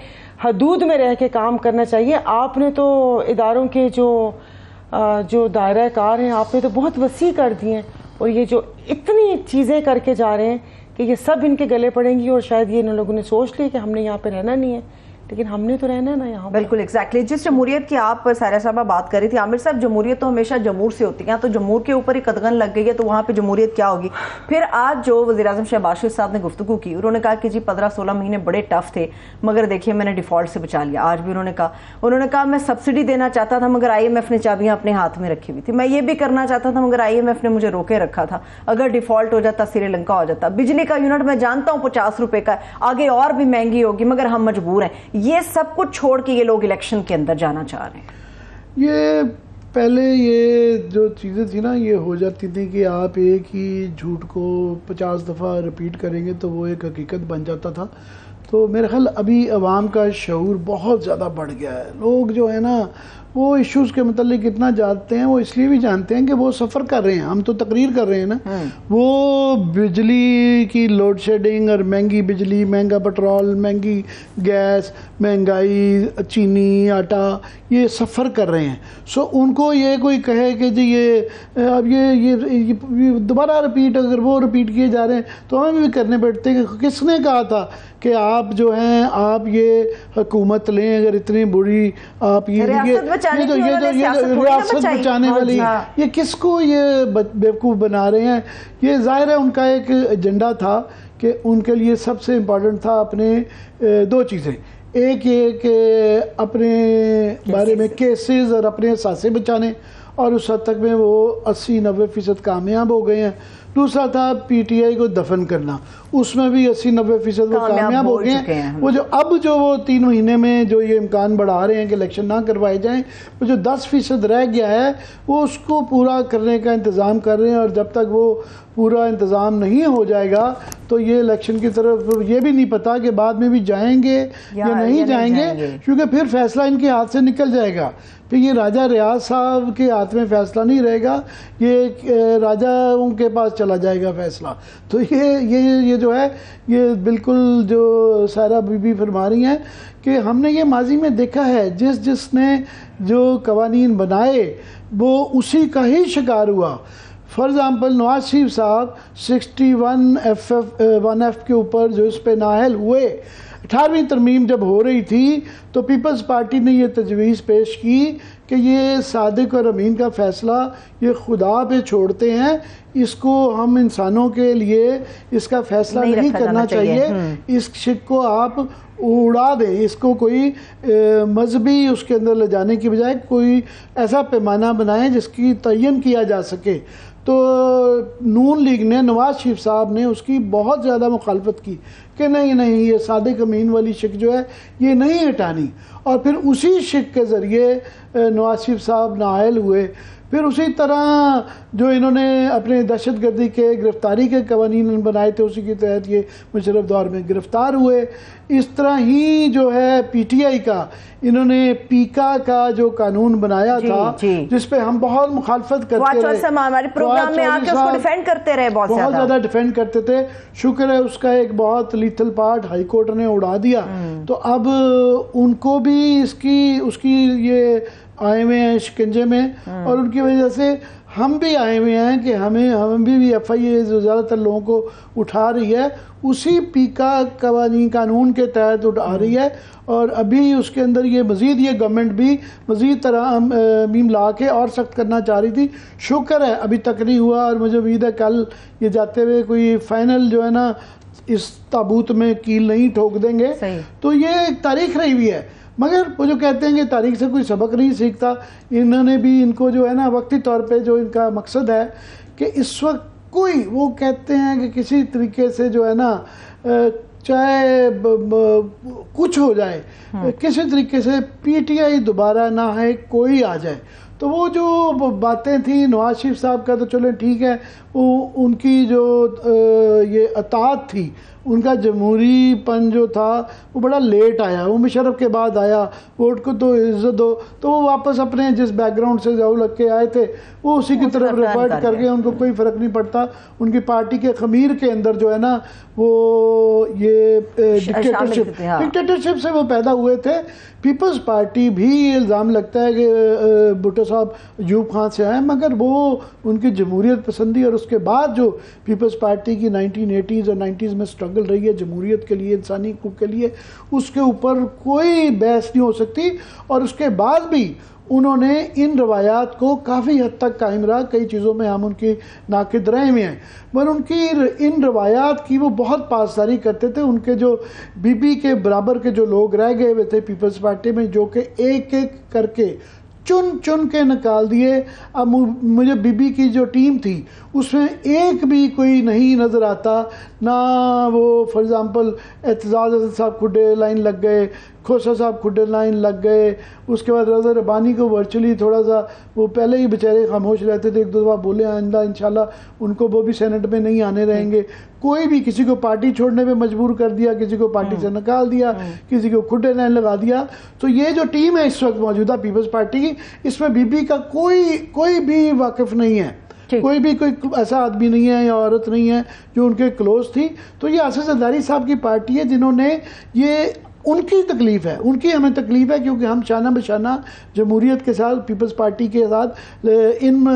हदूद में रह के काम करना चाहिए, आपने तो इदारों के जो दायरा कार हैं आपने तो बहुत वसी कर दिए हैं और ये जो इतनी चीज़ें करके जा रहे हैं कि ये सब इनके गले पड़ेंगी और शायद ये इन लोगों ने सोच लिया कि हमने यहाँ पे रहना नहीं है, लेकिन हमने तो रहना है ना यहाँ। बिल्कुल एग्जैक्टली। जिस जमहूरियत की आप सारा साहबा बात कर रही थी, आमिर साहब जमहूरियत तो हमेशा जमूर से होती है, तो जमूर के ऊपर ही कदगन लग गई है तो वहाँ पे जमहूरियत क्या होगी। फिर आज जो वज़ीर-ए-आज़म शहबाज शरीफ साहब ने गुफ्तगू की, उन्होंने कहा कि जी 15-16 महीने बड़े टफ थे मगर देखिए मैंने डिफॉल्ट से बचा लिया। आज भी उन्होंने कहा मैं सब्सिडी देना चाहता था मगर IMF ने चाबियाँ अपने हाथ में रखी हुई थी, मैं ये भी करना चाहता था मगर IMF ने मुझे रोके रखा था, अगर डिफॉल्ट हो जाता श्रीलंका हो जाता। बिजली का यूनिट मैं जानता हूँ 50 रुपए का, आगे और भी महंगी होगी मगर हम मजबूर हैं। ये सब कुछ छोड़ के ये लोग इलेक्शन के अंदर जाना चाह रहे हैं। ये पहले ये जो चीज़ें थी ना ये हो जाती थी कि आप एक ही झूठ को 50 दफ़ा रिपीट करेंगे तो वो एक हकीकत बन जाता था। तो मेरे ख्याल अभी अवाम का शऊर बहुत ज़्यादा बढ़ गया है। लोग जो है ना वो इश्यूज़ के मतलब इतना जानते हैं, वो इसलिए भी जानते हैं कि वो सफ़र कर रहे हैं, हम तो तकरीर कर रहे हैं ना। वो बिजली की लोड शेडिंग और महंगी बिजली, महंगा पेट्रोल, महंगी गैस, महंगाई, चीनी, आटा, ये सफ़र कर रहे हैं। सो उनको ये कोई कहे कि जी ये अब ये दोबारा रिपीट, अगर वो रिपीट किए जा रहे हैं तो हमें भी करने पड़ते हैं कि किसने कहा था कि आप जो हैं आप ये हुकूमत लें, अगर इतनी बुरी आप ये रियासत बचाने वाली, ये किसको ये बेवकूफ़ बना रहे हैं। ये जाहिर है उनका एक एजेंडा था कि उनके लिए सबसे इम्पोर्टेंट था अपने दो चीज़ें, एक ये कि अपने बारे में केसेस और अपने असासे बचाने, और उस हद तक में वो 80-90% कामयाब हो गए हैं। दूसरा था पीटीआई को दफन करना, उसमें भी 80-90% वो कामयाब हो गए हैं। वो जो अब जो वो 3 महीने में जो ये इम्कान बढ़ा रहे हैं कि इलेक्शन ना करवाए जाएं, वो जो 10% रह गया है वो उसको पूरा करने का इंतज़ाम कर रहे हैं। और जब तक वो पूरा इंतज़ाम नहीं हो जाएगा तो ये इलेक्शन की तरफ ये भी नहीं पता कि बाद में भी जाएंगे या नहीं जाएंगे, क्योंकि फिर फैसला इनके हाथ से निकल जाएगा। फिर ये राजा रियाज साहब के हाथ में फ़ैसला नहीं रहेगा, ये राजाओं के पास चला जाएगा फ़ैसला। तो ये जो है ये बिल्कुल जो सारा बीबी फरमा रही हैं कि हमने ये माजी में देखा है, जिसने जो कवानीन बनाए वो उसी का ही शिकार हुआ। फॉर एग्ज़ाम्पल नवाज शरीफ साहब 61F के ऊपर जो इस पे नाअहल हुए, 18वीं तरमीम जब हो रही थी तो पीपल्स पार्टी ने ये तजवीज़ पेश की कि ये सादिक और अमीन का फ़ैसला ये खुदा पे छोड़ते हैं, इसको हम इंसानों के लिए इसका फ़ैसला नहीं करना चाहिए। इस शिक को आप उड़ा दें, इसको कोई मजहबी उसके अंदर ले जाने की बजाय कोई ऐसा पैमाना बनाएं जिसकी तयन किया जा सके। तो नून लीग ने, नवाज शरीफ साहब ने उसकी बहुत ज़्यादा मुखालफत की कि नहीं ये सादिक अमीन वाली शिक जो है ये नहीं हटानी, और फिर उसी शिक के ज़रिए नवाज शरीफ साहब नाअहल हुए। फिर उसी तरह जो इन्होंने अपने दहशतगर्दी के गिरफ्तारी के कवानीन बनाए थे उसी के तहत ये मुशर्रफ दौर में गिरफ्तार हुए। इस तरह ही जो है पीटीआई का इन्होंने पीका का जो कानून बनाया था जिस पे हम बहुत मुखालफत करते रहे, हमारे प्रोग्राम में आके उसको डिफेंड करते रहे, बहुत ज़्यादा डिफेंड करते थे। शुक्र है उसका एक बहुत लीथल पार्ट हाई कोर्ट ने उड़ा दिया। तो अब उनको भी उसकी ये आए हुए हैं शिकंजे में, और उनकी वजह से हम भी आए हुए हैं कि हम भी FIA जो ज़्यादातर लोगों को उठा रही है उसी पीका कानून के तहत उठा रही है। और अभी उसके अंदर ये मज़ीद ये गवर्नमेंट भी मज़ीद तरह मीम ला के और सख्त करना चाह रही थी। शुक्र है अभी तक नहीं हुआ, और मुझे उम्मीद है कल ये जाते हुए कोई फाइनल जो है ना इस ताबूत में कील नहीं ठोक देंगे। तो ये एक तारीख रही हुई है, मगर वो जो कहते हैं कि तारीख से कोई सबक नहीं सीखता, इन्होंने भी इनको जो है ना वक्ती तौर पे जो इनका मकसद है कि इस वक्त कोई वो कहते हैं कि किसी तरीके से जो है ना चाहे कुछ हो जाए, किसी तरीके से पीटीआई दोबारा ना है कोई आ जाए। तो वो जो बातें थी नवाज शरीफ साहब का तो चलो ठीक है, वो उनकी जो ये अतात थी, उनका जमहूरीपन जो था वो बड़ा लेट आया, वो मुशर्रफ के बाद आया, वोट को तो इज्जत दो, तो वो वापस अपने जिस बैकग्राउंड से जाओ लग के आए थे वो उसी की तरफ रिवर्ट कर गए। उनको कोई फ़र्क नहीं पड़ता, उनकी पार्टी के खमीर के अंदर जो है ना वो ये डिक्टेटरशिप से वो पैदा हुए थे। पीपल्स पार्टी भी ये इल्ज़ाम लगता है कि भुट्टो साहब अयूब खान से आए, मगर वो उनकी जमहूरियत पसंदी और उसके बाद जो पीपल्स पार्टी की 1980s और 90s में स्ट्रगल रही है जमहूरियत के लिए, इंसानी हकूक़ के लिए, उसके ऊपर कोई बहस नहीं हो सकती। और उसके बाद भी उन्होंने इन रवायात को काफ़ी हद तक कायम रहा, कई चीज़ों में हम उनकी नाकिद रहे हुए हैं, मगर उनकी इन रवायात की वो बहुत पासदारी करते थे। उनके जो बीबी के बराबर के जो लोग रह गए हुए थे पीपल्स पार्टी में, जो कि एक एक करके चुन के निकाल दिए। अब मुझे बीबी की जो टीम थी उसमें एक भी कोई नहीं नज़र आता, ना वो फॉर एग्ज़ाम्पल एतजाज़ साहब खुडे लाइन लग गए, खोसा साहब खुडे लाइन लग गए, उसके बाद रज़ा रबानी को वर्चुअली थोड़ा सा, वो पहले ही बेचारे खामोश रहते थे, एक दो दफ़ा बोले आइंदा इंशाल्लाह उनको वो भी सेनेट में नहीं आने रहेंगे। कोई भी किसी को पार्टी छोड़ने पे मजबूर कर दिया, किसी को पार्टी से निकाल दिया, किसी को खुडे लाइन लगा दिया। तो ये जो टीम है इस वक्त मौजूदा पीपल्स पार्टी की, इसमें बीबी का कोई भी वाकिफ नहीं है, कोई भी कोई ऐसा आदमी नहीं है या औरत नहीं है जो उनके क्लोज थी। तो ये आसिफ जरदारी साहब की पार्टी है जिन्होंने ये, उनकी तकलीफ है, उनकी हमें तकलीफ है, क्योंकि हम शाना बशाना जमहूरियत के साथ, पीपल्स पार्टी के साथ इन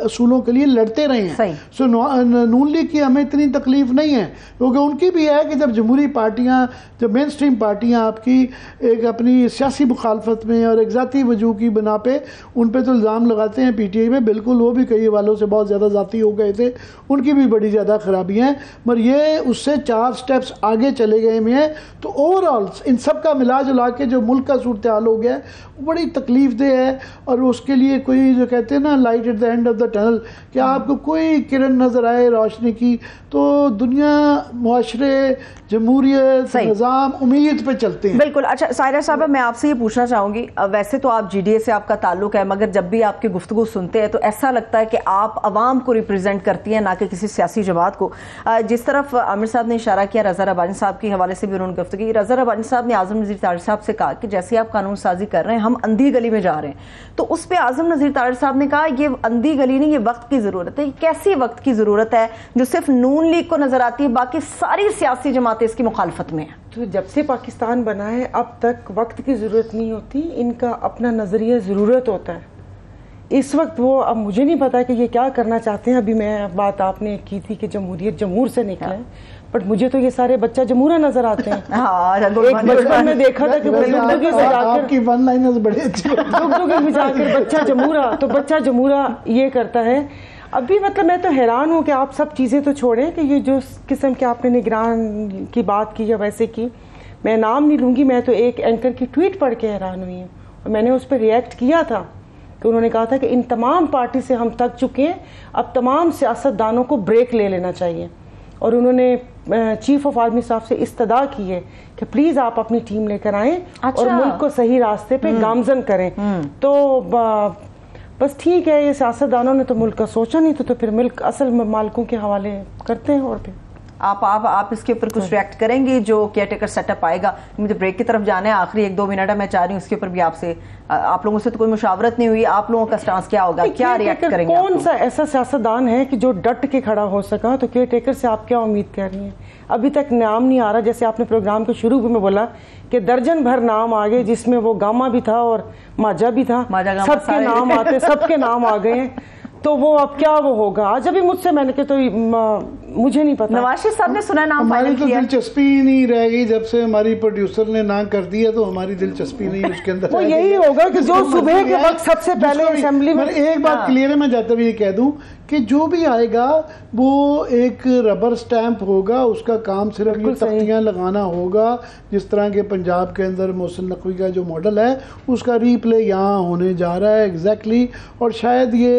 असूलों के लिए लड़ते रहे हैं। सो नून लीग की हमें इतनी तकलीफ नहीं है, क्योंकि उनकी भी है कि जब जमहूरी पार्टियां, जब मेन स्ट्रीम पार्टियां आपकी एक अपनी सियासी मुखालफत में और एक ज़ाती वजूह की बना पे उन पर तो इल्ज़ाम लगाते हैं पीटीआई में, बिल्कुल वो भी कई वालों से बहुत ज़्यादा ज़ाती हो गए थे, उनकी भी बड़ी ज़्यादा खराबियाँ हैं, मगर ये उससे 4 स्टेप्स आगे चले गए में है। तो ओवरऑल इन सब का मिला जुला के जो मुल्क का सूरत हाल हो गया है वो बड़ी तकलीफ दे है। और उसके लिए कोई जो कहते हैं ना light at the end of the tunnel, कि आपको कोई किरण नज़र आए रोशनी की, तो दुनिया, मुआशरे, जमहूरियत, निज़ाम उम्मीद पे चलते हैं। बिल्कुल। अच्छा सायरा साहब, मैं आपसे ये पूछना चाहूँगी, वैसे तो आप जीडीए से आपका ताल्लुक है, मगर जब भी आपकी गुफ्तगू सुनते हैं तो ऐसा लगता है कि आप अवाम को रिप्रेजेंट करती हैं, ना कि किसी सियासी जमात को। जिस तरफ आमिर साहब ने इशारा किया रज़ा रबानी साहब के हवाले से भी उन्होंने गुफ्तगू की, रज़ा रबानी साहब ने आज़म नज़ीर तारिर साहब से कहा कि जैसे आप कानून साजी कर रहे हैं, हम अंधी गली में जा रहे हैं। तो उस पर आज़म नज़ीर तारिर साहब ने कहा ये अंधी गली नहीं, ये वक्त की ज़रूरत है। कैसी वक्त की ज़रूरत है जो सिर्फ नून लीग को नज़र आती है, बाकी सारी सियासी जमातें इसकी मुखालफत में है? तो जब से पाकिस्तान बना है अब तक वक्त की ज़रूरत नहीं होती, इनका अपना नज़रिया ज़रूरत होता है। इस वक्त वो, अब मुझे नहीं पता कि ये क्या करना चाहते हैं। अभी मैं बात आपने की थी कि जमहूरियत जमहूर से निकले, बट मुझे तो ये सारे बच्चा जमहूरा नजर आते हैं। एक बचपन में देखा था कि आपकी वन लाइनर्स बड़े अच्छे, बच्चा जमहूरा, तो बच्चा जमहूरा ये करता है। अभी मतलब मैं तो हैरान हूँ कि आप सब चीज़ें तो छोड़ें कि ये जो किस्म के आपने निगरान की बात की या वैसे की, मैं नाम नहीं लूँगी, मैं तो एक एंकर की ट्वीट पढ़ के हैरान हुई हूँ और मैंने उस पर रिएक्ट किया था कि उन्होंने कहा था कि इन तमाम पार्टी से हम थक चुके हैं, अब तमाम सियासतदानों को ब्रेक ले लेना चाहिए। और उन्होंने चीफ ऑफ आर्मी साहब से इस्तदा की है कि प्लीज़ आप अपनी टीम लेकर आएँ और मुल्क को सही रास्ते पे गामजन करें। तो बस ठीक है, ये सियासतदानों ने तो मुल्क का सोचा नहीं, तो फिर मुल्क असल मालिकों के हवाले करते हैं। और फिर आप इसके ऊपर कुछ रिएक्ट करेंगे जो केयरटेकर सेटअप आएगा? मुझे ब्रेक की तरफ जाना है, आखिरी 1-2 मिनट है, मैं चाह रही हूँ उसके ऊपर भी आपसे, आप लोगों से तो कोई मुशावरत नहीं हुई, आप लोगों का स्टांस क्या होगा, क्या रिएक्ट करेंगे? कौन सा ऐसा सियासतदान है कि जो डट के खड़ा हो सका? तो केयरटेकर से आप क्या उम्मीद कर रही हैं? अभी तक नाम नहीं आ रहा। जैसे आपने प्रोग्राम के शुरू में बोला कि दर्जन भर नाम आ गए, जिसमें वो गामा भी था और माजा भी था, सबके नाम आते, सबके नाम आ गए। तो वो अब क्या वो होगा? आज अभी मुझसे मैंने कहा तो मुझे नहीं पता। नवाज शरीफ साहब ने सुना नाम, हमारी तो दिलचस्पी ही नहीं रह गई जब से हमारी प्रोड्यूसर ने ना कर दिया, तो हमारी दिलचस्पी नहीं उसके अंदर। वो यही होगा कि जो सुबह के वक्त सबसे पहले असेंबली में, एक बात क्लियर है, मैं जाते हुए ये कह दूं कि जो भी आएगा वो एक रबर स्टैंप होगा, उसका काम सिर्फ ये तख्तियां लगाना होगा। जिस तरह के पंजाब के अंदर मोहसिन नकवी का जो मॉडल है उसका रीप्ले यहाँ होने जा रहा है एग्जैक्टली, और शायद ये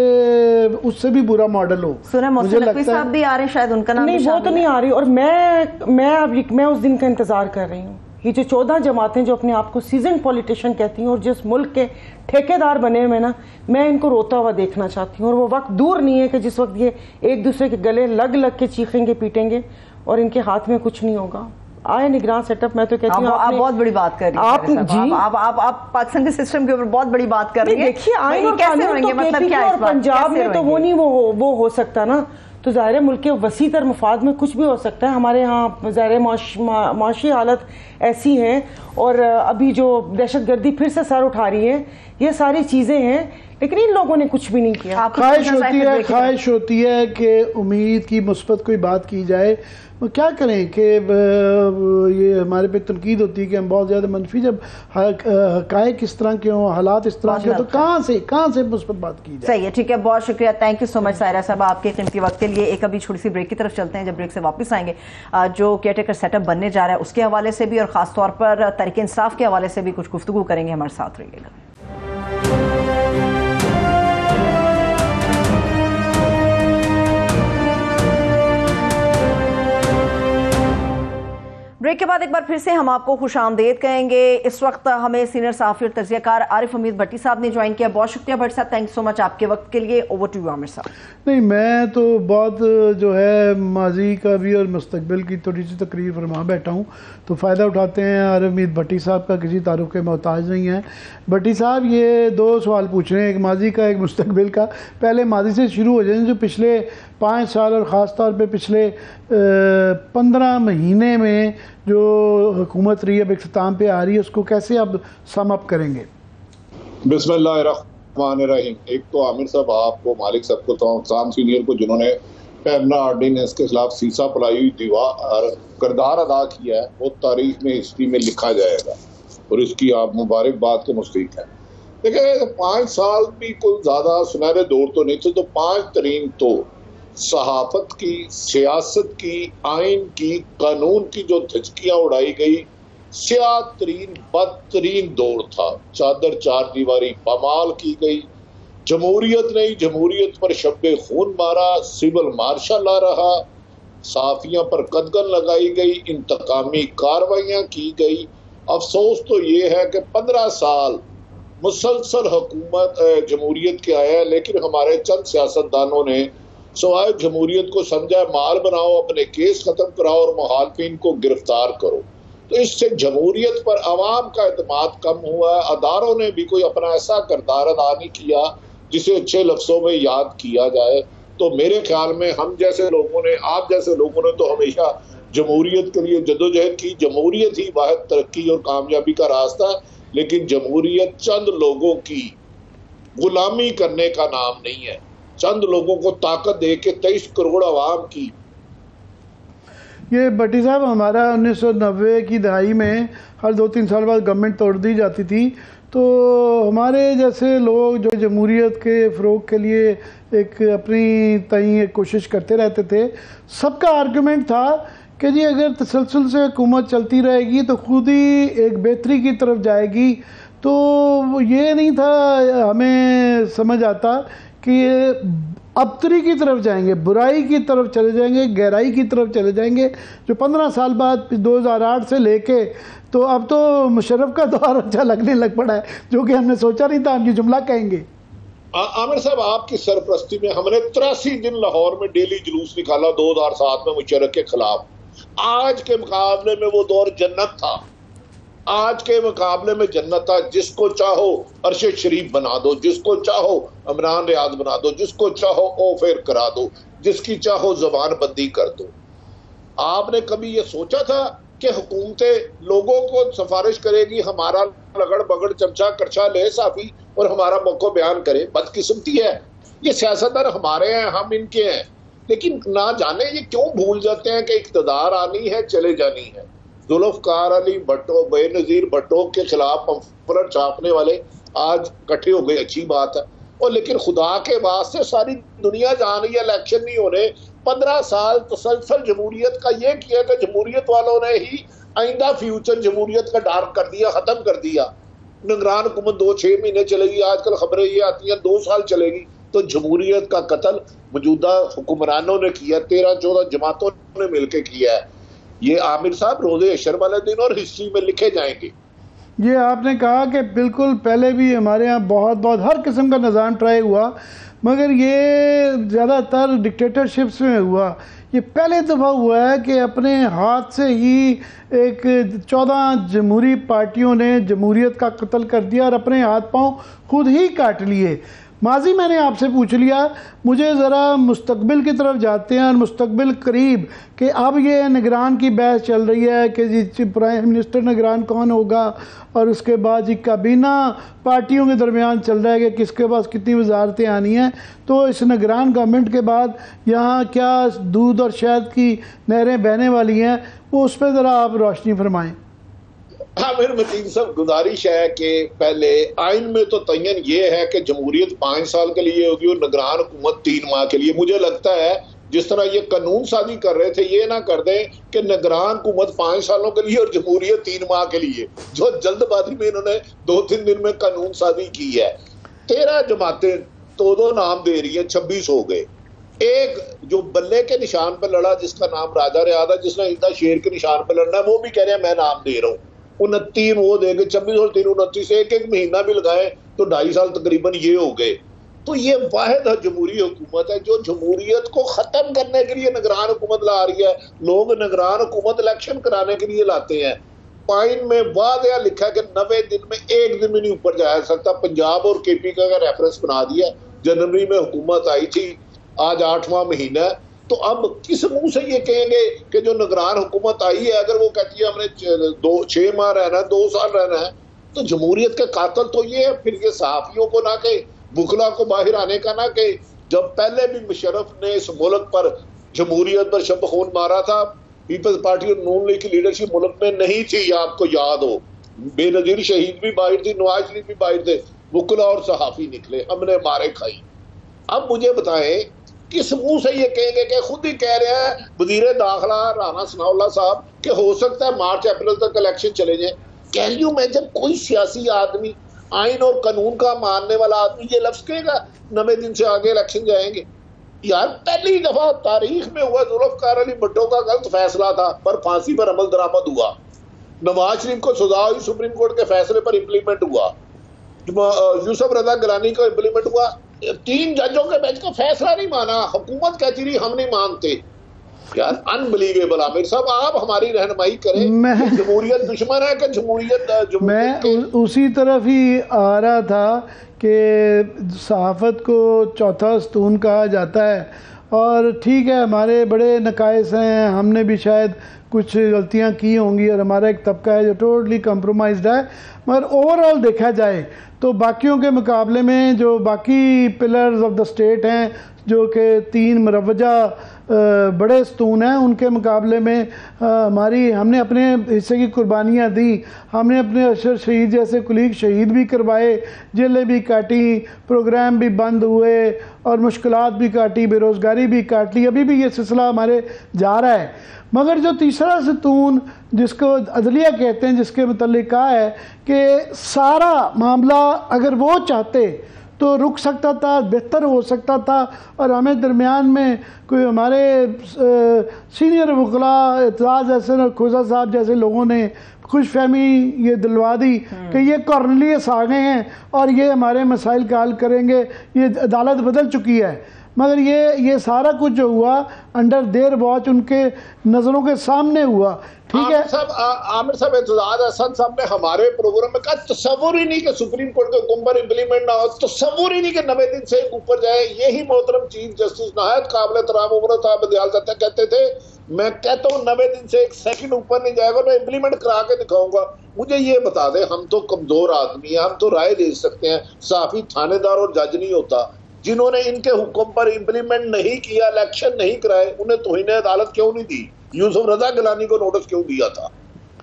उससे भी बुरा मॉडल हो। सुना मोहसिन नकवी साहब भी आ रहे हैं, शायद उनका नाम नहीं, वो तो नहीं आ रही। और मैं उस दिन का इंतजार कर रही हूँ। ये जो 14 जमातें जो अपने आप को सीजन पॉलिटिशियन कहती हैं और जिस मुल्क के ठेकेदार बने हुए ना, मैं इनको रोता हुआ देखना चाहती हूँ। और वो वक्त दूर नहीं है कि जिस वक्त ये एक दूसरे के गले लग लग के चीखेंगे, पीटेंगे और इनके हाथ में कुछ नहीं होगा। आए निगरान सेटअप, मैं तो कहती हूँ आप बहुत बड़ी बात कर रही हैं। आप पाकिस्तान के सिस्टम के ऊपर बहुत बड़ी बात कर रही हैं। देखिए आए कैसे होंगे, मतलब क्या है पंजाब में तो वो नहीं वो हो सकता ना। तो ज़ाहिर है मुल्क के वसी तर मफाद में कुछ भी हो सकता है। हमारे यहाँ ज़ाहिर माशी हालत ऐसी है, और अभी जो दहशतगर्दी फिर से सर उठा रही है, ये सारी चीज़ें हैं, लेकिन इन लोगों ने कुछ भी नहीं किया। ख्वाहिश होती है कि उम्मीद की मुस्बत कोई बात की जाए, वो क्या करें कि ये हमारे पे तनकीद होती है कि हम बहुत ज़्यादा मनफी, जब हक़ाइक़ इस तरह के हों, हालात इस तरह के, तो कहाँ से मुस्बत बात की जाए? सही है, ठीक है, बहुत शुक्रिया, thank you so much Saira साहब आपके कीमती वक्त के लिए। एक अभी छोटी सी ब्रेक की तरफ चलते हैं, जब ब्रेक से वापस आएंगे जो केयरटेकर सेटअप बनने जा रहा है उसके हवाले से भी, और ख़ासतौर पर तहरीक इंसाफ के हवाले से भी कुछ गुफ्तगू करेंगे। हमारे साथ रहिएगा। ब्रेक के बाद एक बार फिर से हम आपको खुशामदीद कहेंगे। इस वक्त हमें सीनियर सहाफ़ी और तज्ज़ियाकार आरिफ हमीद भट्टी साहब ने ज्वाइन किया। बहुत शुक्रिया भट्टी साहब, थैंक यू सो मच आपके वक्त के लिए। ओवर टू यू आमिर साहब। नहीं, मैं तो बहुत जो है माजी का भी और मुस्तकबिल की थोड़ी सी तकरीर फरमा बैठा हूँ, तो फ़ायदा उठाते हैं। आरिफ हमीद भट्टी साहब का किसी तारुफ के मोहताज नहीं है। भट्टी साहब ये दो सवाल पूछ रहे हैं, एक माजी का एक मुस्तकबिल का। पहले माजी से शुरू हो जाए, जो पिछले 5 साल और ख़ास तौर पे पिछले 15 महीने में जो हुकूमत रही अब इख्तिताम पे आ रही है, उसको कैसे अब सम अप करेंगे? बिस्मिल्लाहिर्रहमानिर्रहीम। एक तो आमिर साहब आपको, मालिक साहब को, तमाम सीनियर को जिन्होंने पैमना ऑर्डिनेंस के खिलाफ सीसा फलाई हुई दीवार किरदार अदा किया है, वो तारीख में हिस्ट्री में लिखा जाएगा और इसकी आप मुबारकबाद के मुस्तहिक हैं। देखिए 5 साल भी कोई ज़्यादा सुनहरे दौर तो नहीं थे, तो 5 तरीन तो सहाफत की, सियासत की, आइन की, कानून की जो धचकियाँ उड़ाई गई, स्याह तरीन बदतरीन दौर था। चादर चार दीवारी पामाल की गई, जमहूरियत नहीं, जमहूरियत पर शब्बे खून मारा, सिविल मार्शल आ रहा, साफियां पर कदगन लगाई गई, इंतकामी कार्रवाइयां की गई। अफसोस तो ये है कि 15 साल मुसलसल हुकूमत जमहूरियत के आया, लेकिन हमारे चंद सियासतदानों ने सवाए जमहूरियत को समझा माल बनाओ, अपने केस खत्म कराओ और मुखालफिन को गिरफ्तार करो। तो इससे जमहूरियत पर आवाम का एतमाद कम हुआ। अदारों ने भी कोई अपना ऐसा किरदार अदा नहीं किया जिसे अच्छे लफ्जों में याद किया जाए। तो मेरे ख्याल में हम जैसे लोगों ने, आप जैसे लोगों ने तो हमेशा जमहूरियत के लिए जदोजहद की। जमहूरियत ही वाहिद तरक्की और कामयाबी का रास्ता, लेकिन जमहूरियत चंद लोगों की गुलामी करने का नाम नहीं है, चंद लोगों को ताकत दे के 23 करोड़ आवाम की। ये भट्टी साहब, हमारा 1990 की दहाई में हर 2-3 साल बाद गवर्नमेंट तोड़ दी जाती थी, तो हमारे जैसे लोग जो जमहूरियत के फ़रोग के लिए एक अपनी तई एक कोशिश करते रहते थे, सबका आर्गुमेंट था कि जी अगर तसलसल से हुकूमत चलती रहेगी तो खुद ही एक बेहतरी की तरफ जाएगी। तो ये नहीं था हमें समझ आता कि अबतरी की तरफ जाएंगे, बुराई की तरफ चले जाएंगे, गहराई की तरफ चले जाएंगे। जो 15 साल बाद 2008 से लेके तो अब तो मुशर्रफ का दौर अच्छा लगने लग पड़ा है, जो कि हमने सोचा नहीं था हम ये जुमला कहेंगे। आमिर साहब, आपकी सरपरस्ती में हमने 83 दिन लाहौर में डेली जुलूस निकाला 2007 में मुशर्रफ के खिलाफ। आज के मुकाबले में वो दौर जन्नत था, आज के मुकाबले में जन्नत था। जिसको चाहो अरशद शरीफ बना दो, जिसको चाहो इमरान रियाज बना दो, जिसको चाहो ओफेर करा दो, जिसकी चाहो जबान बंदी कर दो। आपने कभी ये सोचा था कि हुकूमतें लोगों को सिफारिश करेगी, हमारा लगड़ बगड़ चमचा करछा ले साफी और हमारा मौको बयान करे? बदकिस्मती है, ये सियासतदान हमारे हैं, हम इनके हैं। लेकिन ना जाने ये क्यों भूल जाते हैं कि इक़्तिदार आनी है, चले जानी है। जुल्फ़िकार अली भट्टो, बेनज़ीर भट्टो के खिलाफ पंफलेट छापने वाले आज इकट्ठे हो गए, अच्छी बात है। और लेकिन खुदा के वास्ते सारी दुनिया जान रही है इलेक्शन नहीं होने। 15 साल तसलसल जमहूरियत का ये किया कि जमहूरियत वालों ने ही आइंदा फ्यूचर जमहूरियत का डार्क कर दिया, खत्म कर दिया। निगरान हुकूमत 2-6 महीने चलेगी, आजकल खबरें ये आती हैं 2 साल चलेगी। तो जमहूरियत का कत्ल मौजूदा हुक्मरानों ने किया, 13-14 जमातों ने मिलकर किया है। ये आमिर साहब रोज़े अशर वाले दिन और हिस्ट्री में लिखे जाएंगे। ये आपने कहा कि बिल्कुल पहले भी हमारे यहाँ बहुत हर किस्म का निज़ाम ट्राई हुआ, मगर ये ज़्यादातर डिक्टेटरशिप्स में हुआ। ये पहले दफ़ा हुआ है कि अपने हाथ से ही एक 14 जमहूरी पार्टियों ने जमहूरियत का कत्ल कर दिया और अपने हाथ पांव खुद ही काट लिए। माजी मैंने आपसे पूछ लिया, मुझे ज़रा मुस्तकबिल की तरफ जाते हैं और मुस्तकबिल करीब कि अब ये निगरान की बहस चल रही है कि जी प्राइम मिनिस्टर निगरान कौन होगा, और उसके बाद जी काबीना पार्टियों के दरमियान चल रहा है कि किसके पास कितनी वजारतें आनी हैं। तो इस निगरान गवर्नमेंट के बाद यहाँ क्या दूध और शहद की नहरें बहने वाली हैं, वो उस पर ज़रा आप रोशनी फरमाएँ। आमिर मतीन साहब, गुजारिश है कि पहले आइन में तो तयन ये है कि जमहूरियत 5 साल के लिए होगी और निगरान हुकूमत 3 माह के लिए। मुझे लगता है जिस तरह ये कानून साजी कर रहे थे, ये ना कर दें कि निगरान हुकूमत 5 सालों के लिए और जमहूरियत 3 माह के लिए, जो जल्दबाजी में इन्होंने 2-3 दिन में कानून साजी की है। 13 जमातें 2-2 नाम दे रही है, 26 हो गए। एक जो बल्ले के निशान पर लड़ा जिसका नाम राजा रियाद है, जिसने इंदा शेर के निशान पर लड़ना है, वो भी कह रहे हैं मैं नाम दे रहा हूँ। 29 वो देंगे, 26 और 3 29, एक महीना भी लगाए तो 2.5 साल तकरीबन ये हो गए। तो ये वाहिद जमहूरी हुकूमत है जो जमहूरियत को खत्म करने के लिए निगरान हुकूमत ला रही है। लोग निगरान हुकूमत इलेक्शन कराने के लिए लाते हैं। पाइन में वादया लिखा है कि 90 दिन में एक दिन भी नहीं ऊपर जाया सकता। पंजाब और केपी का रेफरेंस बना दिया। जनवरी में हुकूमत आई थी, आज 8वां महीना है। तो अब किस मुंह से ये कहेंगे कि जो निगरान हुकूमत आई है, अगर वो कहती है हमने 6 माह रहना है, 2 साल रहना है, तो जमहूरियत के कातिल तो ये है। फिर ये सहाफियों को ना कहे, बुखला को बाहर आने का ना कहे। जब पहले भी मुशर्रफ ने इस मुल्क पर जमहूरियत पर शब खून मारा था, पीपल्स पार्टी और नून लीग की लीडरशिप मुल्क में नहीं थी, आपको याद हो। बेनजीर शहीद भी बाहर थी, नवाज शरीफ भी बाहर थे, बुखला और सहाफी निकले, हमने मारे खाई। अब मुझे बताएं किस मुंह से ये कहेंगे कि खुद ही कह रहे हैं वजीर दाखिला राना सनाउल्लाह साहब कि हो सकता है मार्च अप्रैल तक इलेक्शन चले जाए। कैन यू इमेजिन कोई सियासी आदमी, आइन और कानून का मानने वाला आदमी ये लफ्ज कहेगा 90 दिन से आगे इलेक्शन जाएंगे? यार पहली दफा तारीख में हुआ जुल्फकार अली भुट्टो का गलत फैसला था पर फांसी पर अमल दरामद हुआ। नवाज शरीफ को सजा हुई, सुप्रीम कोर्ट के फैसले पर इंप्लीमेंट हुआ। यूसुफ रजा गिलानी को इंप्लीमेंट हुआ। 3 जजों के बेंच का फैसला नहीं माना, हुकूमत कहती रही हम नहीं मानते। यार अनबिलीवेबल। आमिर साहब आप हमारी रहनुमाई करें। जमहूरियत दुश्मन है कि जमहूरियत मैं उसी तरफ ही आ रहा था कि सहाफत को चौथा स्तून कहा जाता है और ठीक है हमारे बड़े नकाइस हैं, हमने भी शायद कुछ गलतियां की होंगी और हमारा एक तबका है जो टोटली कंप्रोमाइज्ड है, मगर ओवरऑल देखा जाए तो बाकियों के मुकाबले में जो बाकी पिलर्स ऑफ द स्टेट हैं जो कि 3 मुरवजा बड़े स्तून हैं, उनके मुकाबले में हमने अपने हिस्से की कुर्बानियाँ दी। हमने अपने अशर शहीद जैसे कुलीग शहीद भी करवाए, जेलें भी काटी, प्रोग्राम भी बंद हुए और मुश्किलात भी काटी, बेरोज़गारी भी काट ली। अभी भी ये सिलसिला हमारे जा रहा है। मगर जो तीसरा सतून जिसको अदलिया कहते हैं, जिसके मुतल्लिक़ कहा है कि सारा मामला अगर वो चाहते तो रुक सकता था, बेहतर हो सकता था और हमें दरमियान में कोई हमारे सीनियर वकला एतजाज़ हसन और खुजा साहब जैसे लोगों ने खुश फहमी ये दिलवा दी कि ये कॉर्नेलियस आ गए हैं और ये हमारे मसाइल का हल करेंगे, ये अदालत बदल चुकी है। मगर ये सारा कुछ जो हुआ अंडर देयर वॉच उनके नज़रों के सामने हुआ। ठीक है आमिर साहब एतजाज़ हसन साहब ने हमारे प्रोग्राम में कहा तस्वुर ही नहीं कि सुप्रीम कोर्ट के हुक्म पर इम्प्लीमेंट ना हो, तस्वुर ही नहीं कि 90 दिन से ऊपर जाए। यही मोहतरम चीफ जस्टिस नहायत काबिल एहतराम उमर साहब बदियाल सत्ता कहते थे। मैं कहता हूँ 90 दिन से 1 सेकंड ऊपर नहीं जाएगा, मैं इम्प्लीमेंट करा के दिखाऊंगा। मुझे ये बता दे, हम तो कमजोर आदमी हैं, हम तो राय दे सकते हैं, साफी थानेदार और जज नहीं होता। जिन्होंने इनके हुक्म पर इम्प्लीमेंट नहीं किया, इलेक्शन नहीं कराए, उन्हें तौहीन अदालत क्यों नहीं दी? यूसुफ रजा गिलानी को नोटिस क्यों दिया था?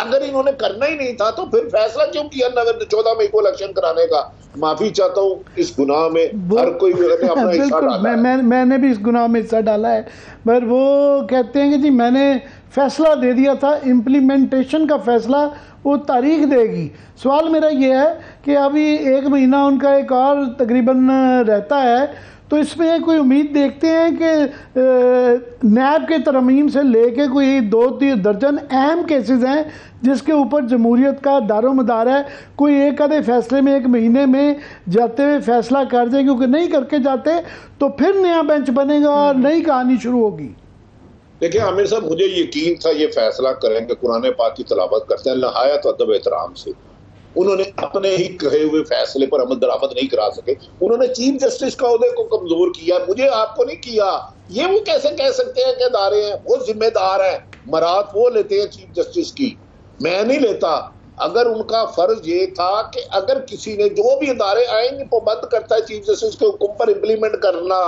अगर इन्होंने करना ही नहीं था तो फिर फैसला क्यों किया 14 मई को इलेक्शन कराने का? माफी चाहता हूँ, इस गुनाह में हर कोई ने अपना हिस्सा डाला है। मैंने भी इस गुनाह में हिस्सा डाला है, पर वो कहते हैं कि जी मैंने फैसला दे दिया था, इम्प्लीमेंटेशन का फैसला वो तारीख देगी। सवाल मेरा ये है कि अभी 1 महीना उनका एक और तकरीबन रहता है, तो इसमें कोई उम्मीद देखते हैं कि नैब के तरमीम से लेके कोई 2-3 दर्जन अहम केसेस हैं जिसके ऊपर जमहूरियत का दारोमदार है, कोई एक आधे फैसले में 1 महीने में जाते हुए फैसला कर जाए, क्योंकि नहीं करके जाते तो फिर नया बेंच बनेगा और नई कहानी शुरू होगी। देखिए आमिर साहब, मुझे यकीन था ये फैसला करेंगे, कुरान पाक की तिलावत करते हैं नहायत अदब एहतराम से। उन्होंने अपने ही कहे हुए फैसले पर अमल दरामद नहीं करा सके। उन्होंने चीफ जस्टिस का ओहदे को कमजोर किया, मुझे आपको नहीं किया। ये वो कैसे कह सकते हैं कि अदारे हैं, वो जिम्मेदार हैं, मराद वो लेते हैं चीफ जस्टिस की, मैं नहीं लेता। अगर उनका फर्ज ये था कि अगर किसी ने, जो भी अदारे आएंगे पाबंद करता है चीफ जस्टिस के हुक्म पर इम्प्लीमेंट करना,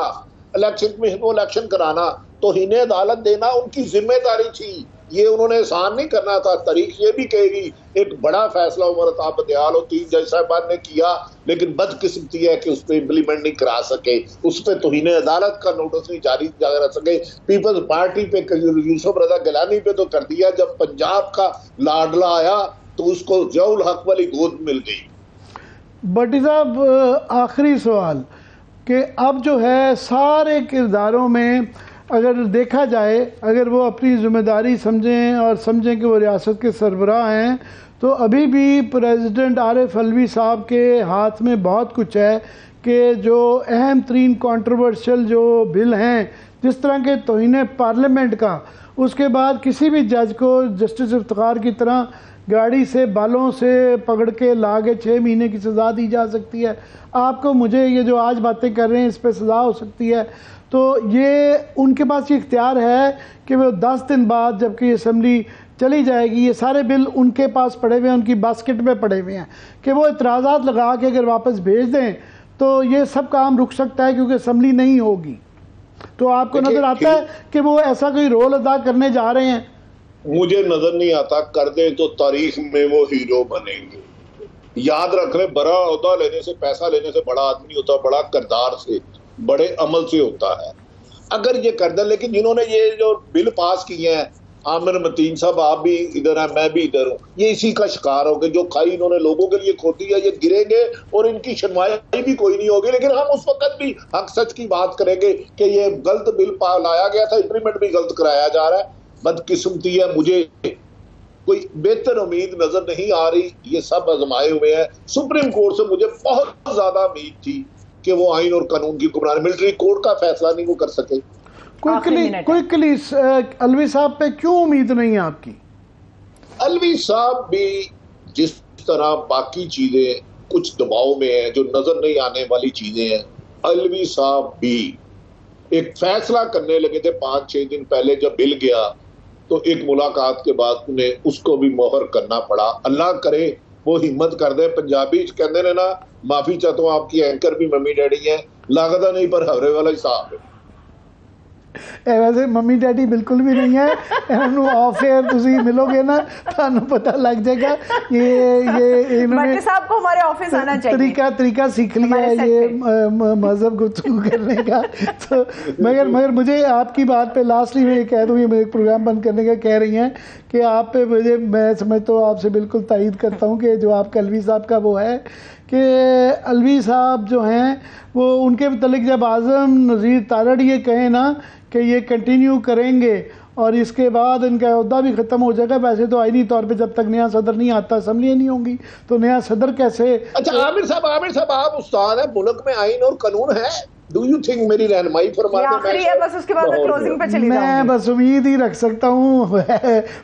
इलेक्शन में इलेक्शन कराना, तो इन्हें अदालत देना उनकी जिम्मेदारी थी। ये उन्होंने एहसान नहीं करना था। तारीख ये भी कहेगी एक बड़ा फैसला उमर साहब बदियाल और 3 जज साहबान ने किया, लेकिन बदकिस्मती है कि उस पर इम्प्लीमेंट नहीं करा सके, उस पर तौहीन अदालत का नोटिस नहीं जारी कर सके। पीपल्स पार्टी पे यूसुफ रजा गिलानी पे तो कर दिया, जब पंजाब का लाडला आया तो उसको जौल हक वाली गोद मिल गई। भट्टी साहब, आखिरी सवाल कि अब जो है सारे किरदारों में अगर देखा जाए, अगर वो अपनी ज़िम्मेदारी समझें और समझें कि वो रियासत के सरबराह हैं, तो अभी भी प्रेसिडेंट आरिफ अलवी साहब के हाथ में बहुत कुछ है कि जो अहम तरीन कंट्रोवर्शियल जो बिल हैं, जिस तरह के तौहीन पार्लियामेंट का, उसके बाद किसी भी जज को जस्टिस इफ्तिखार की तरह गाड़ी से बालों से पकड़ के ला के 6 महीने की सज़ा दी जा सकती है। आपको मुझे ये जो आज बातें कर रहे हैं इस पर सज़ा हो सकती है। तो ये उनके पास ये इख्तियार है कि वो 10 दिन बाद जबकि असम्बली चली जाएगी, ये सारे बिल उनके पास पड़े हुए हैं, उनकी बास्केट में पड़े हुए हैं, कि वो इतराज़ात लगा के अगर वापस भेज दें तो ये सब काम रुक सकता है क्योंकि असम्बली नहीं होगी। तो आपको नज़र आता है कि वो ऐसा कोई रोल अदा करने जा रहे हैं? मुझे नजर नहीं आता। कर दें तो तारीख में वो हीरो बनेंगे। याद रख लें, बड़ा ओहदा लेने से, पैसा लेने से बड़ा आदमी होता, बड़ा किरदार से, बड़े अमल से होता है। अगर ये कर दें, लेकिन जिन्होंने ये जो बिल पास किए हैं, आमिर मतीन साहब, आप भी इधर हैं, मैं भी इधर हूँ, ये इसी का शिकार हो गए। जो खाई इन्होंने लोगों के लिए खोदी है, ये गिरेंगे और इनकी शर्माई भी कोई नहीं होगी। लेकिन हम उस वक्त भी हक सच की बात करेंगे कि ये गलत बिल लाया गया था, इंप्लीमेंट भी गलत कराया जा रहा है। बदकिस्मती है, मुझे कोई बेहतर उम्मीद नजर नहीं आ रही। ये सब आजमाए हुए हैं। सुप्रीम कोर्ट से मुझे बहुत ज्यादा उम्मीद थी कि वो आइन और कानून की हुक्मरान, मिलिट्री कोर्ट का फैसला नहीं वो कर सके। क्विकली अलवी साहब पे क्यों उम्मीद नहीं है आपकी? अलवी साहब भी जिस तरह बाकी चीजें कुछ दबाव में है, जो नजर नहीं आने वाली चीजें हैं, अलवी साहब भी एक फैसला करने लगे थे 5-6 दिन पहले जब बिल गया, तो एक मुलाकात के बाद उन्हें उसको भी मोहर करना पड़ा। अल्लाह करे वो हिम्मत कर दे। पंजाबी कहते ने ना, माफी चाहता हूं, आपकी एंकर भी मम्मी डैडी है, लागदा नहीं पर हवरे वाला हिसाब है। वैसे मम्मी डैडी बिल्कुल भी नहीं है। ऑफ एयर तुसी मिलोगे ना, थानू पता लग जाएगा। ये इन्होंने साहब को हमारे ऑफिस आना चाहिए, तरीका सीख लिया है ये मजहब गुफ्तगू करने का। तो मगर मुझे आपकी बात पे लास्टली मैं ये कह दूँ, ये मेरे प्रोग्राम बंद करने का कह रही हैं कि आप पे मुझे, मैं समझता हूँ आपसे बिल्कुल तायद करता हूँ कि जो आपका अलवी साहब का वो है कि अलवी साहब जो हैं वो, उनके मतलब जब आज़म नज़ीर तारड़ ये कहें ना कि ये कंटिन्यू करेंगे और इसके बाद इनका ओहदा भी ख़त्म हो जाएगा। वैसे तो आईनी तौर पे जब तक नया सदर नहीं आता असम्बली नहीं होंगी, तो नया सदर कैसे? अच्छा आमिर साहब आप उस्ताद हैं, मुल्क में आइन और कानून है। डू यू थिंक मेरी रहनुमाई फरमा है, बस उसके बाद क्लोजिंग पे चली जाऊंगी। मैं बस उम्मीद ही रख सकता हूँ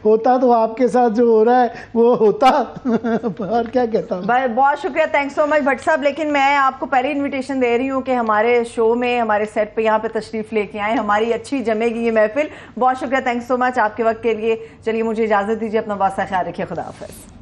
होता तो आपके साथ जो हो रहा है वो होता। और क्या कहता हूँ। बहुत शुक्रिया, थैंक्स सो मच भट्ट साहब। लेकिन मैं आपको पहले इन्विटेशन दे रही हूँ कि हमारे शो में, हमारे सेट पे यहाँ पे तशरीफ लेके आए, हमारी अच्छी जमेगी ये महफिल। बहुत शुक्रिया, थैंक्स सो मच आपके वक्त के लिए। चलिए मुझे इजाजत दीजिए, अपना वास्ता ख्याल रखिए, खुदा हाफिज़।